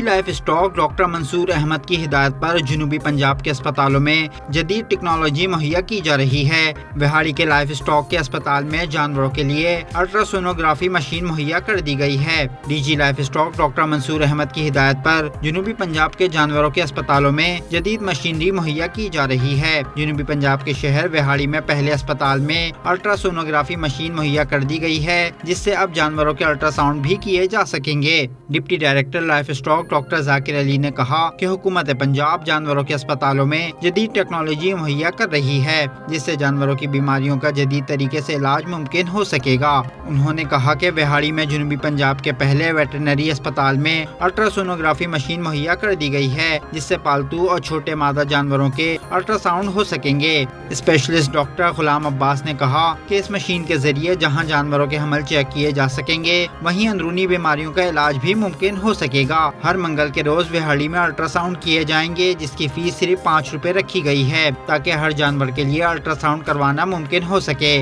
Life stock doctor Mansoor Ahmed کی ہدایت پر جنوبی پنجاب کے اسپتالوں میں جدید ٹیکنالوجی مہیا کی جا رہی ہے۔ وہاڑی کے لائف اسٹاک کے اسپتال میں جانوروں کے لیے الٹرا سونوگرافی مشین مہیا کر دی گئی ہے۔ D G livestock doctor Mansoor Ahmed کی ہدایت پر جنوبی پنجاب کے جانوروں کے اسپتالوں میں جدید مشینری مہیا کی جا رہی ہے۔ جنوبی پنجاب کے شہر وہاڑی میں پہلے اسپتال میں الٹرا سونوگرافی مشین مہیا کر دی گئی ہے، جس سے اب جانوروں کے الٹرا ساؤنڈ بھی کیے جا سکیں گے۔ Deputy director livestock doctor Zakir Ali نے کہا کہ حکومت پنجاب جانوروں کے اسپتالوں میں جدید ٹیکنالوجی مہیا کر رہی ہے، جس سے جانوروں کی بیماریوں کا جدید طریقے سے علاج ممکن ہو سکے گا۔ انہوں نے کہا کہ وہاڑی میں جنوبی پنجاب کے پہلے ویٹرنری اسپتال میں الٹرا سونوگرافی مشین مہیا کر دی گئی ہے، جس سے پالتو اور چھوٹے مادہ جانوروں کے الٹرا ساؤنڈ ہو سکیں گے۔ اسپیشلسٹ ڈاکٹر غلام عباس نے کہا کہ اس مشین کے ذریعے جہاں جانوروں کے حمل چیک کیے جا سکیں گے، وہیں اندرونی بیماریوں کا علاج بھی ممکن ہو سکے گا۔ ہر منگل کے روز وہاڑی میں الٹرا ساؤنڈ کیے جائیں گے، جس کی فیس صرف 5 روپے رکھی گئی ہے، تاکہ ہر جانور کے لیے الٹرا ساؤنڈ کروانا ممکن ہو سکے۔